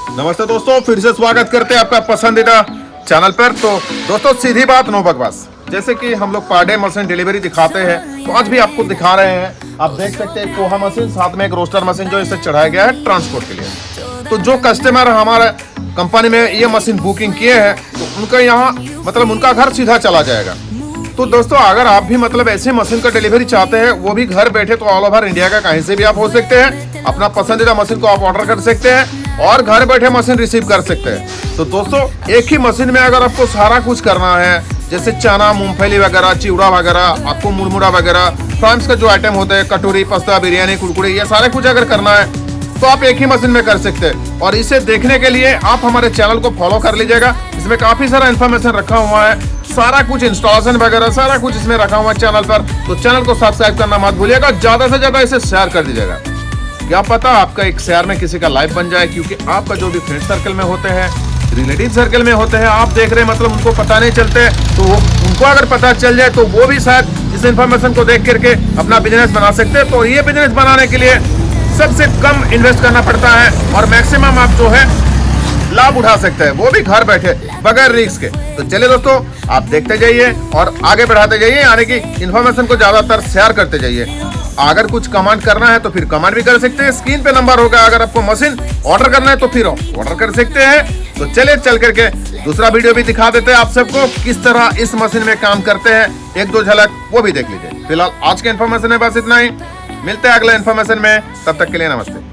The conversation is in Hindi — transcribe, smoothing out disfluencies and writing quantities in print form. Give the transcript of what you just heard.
नमस्ते दोस्तों, फिर से स्वागत करते हैं आपका पसंदीदा चैनल पर। तो दोस्तों सीधी बात नो बकवास, जैसे कि हम लोग पर डे मशीन डिलीवरी दिखाते हैं, तो आज भी आपको दिखा रहे हैं। आप देख सकते हैं पोहा मशीन, साथ में एक रोस्टर मशीन जो इसे चढ़ाया गया है ट्रांसपोर्ट के लिए। तो जो कस्टमर हमारे कंपनी में ये मशीन बुकिंग किए हैं, तो उनका यहाँ मतलब उनका घर सीधा चला जाएगा। तो दोस्तों अगर आप भी मतलब ऐसे मशीन का डिलीवरी चाहते हैं, वो भी घर बैठे, तो ऑल ओवर इंडिया का कहीं से भी आप हो सकते हैं। अपना पसंदीदा मशीन को आप ऑर्डर कर सकते हैं और घर बैठे मशीन रिसीव कर सकते हैं। तो दोस्तों एक ही मशीन में अगर आपको सारा कुछ करना है, जैसे चना, मूंगफली वगैरह, चिवड़ा वगैरह, आपको मुरमुरा वगैरह, फ्रांस का जो आइटम होते हैं, कटोरी, पास्ता, बिरयानी, कुरकुरे, ये सारे कुछ अगर करना है तो आप एक ही मशीन में कर सकते हैं। और इसे देखने के लिए आप हमारे चैनल को फॉलो कर लीजिएगा। इसमें काफी सारा इन्फॉर्मेशन रखा हुआ है, सारा कुछ इंस्टॉलेशन वगैरह सारा कुछ इसमें रखा हुआ है चैनल पर। तो चैनल को सब्सक्राइब करना मत भूलिएगा, ज्यादा से ज्यादा इसे शेयर कर दीजिएगा। क्या पता आपका एक शेयर में किसी का लाइफ बन जाए, क्योंकि आपका जो भी फ्रेंड सर्कल में होते हैं, रिलेटिव सर्कल में होते हैं, आप देख रहे हैं मतलब उनको पता नहीं चलते, तो उनको अगर पता चल जाए तो वो भी शायद इस इंफॉर्मेशन को देख करके अपना बिजनेस बना सकते हैं। तो ये बिजनेस बनाने के लिए सबसे कम इन्वेस्ट करना पड़ता है और मैक्सिमम आप जो है लाभ उठा सकते हैं, वो भी घर बैठे बगैर रिस्क के। तो चलिए दोस्तों आप देखते जाइए और आगे बढ़ाते जाइए, यानी कि इन्फॉर्मेशन को ज्यादातर शेयर करते जाइए। अगर कुछ कमेंट करना है तो फिर कमेंट भी कर सकते हैं, स्क्रीन पे नंबर होगा। अगर आपको मशीन ऑर्डर करना है तो फिर ऑर्डर कर सकते हैं। तो चलिए चल करके दूसरा वीडियो भी दिखा देते हैं आप सबको, किस तरह इस मशीन में काम करते हैं। एक दो झलक वो भी देख लीजिए। फिलहाल आज के इन्फॉर्मेशन में बस इतना ही, मिलते हैं अगले इन्फॉर्मेशन में, तब तक के लिए नमस्ते।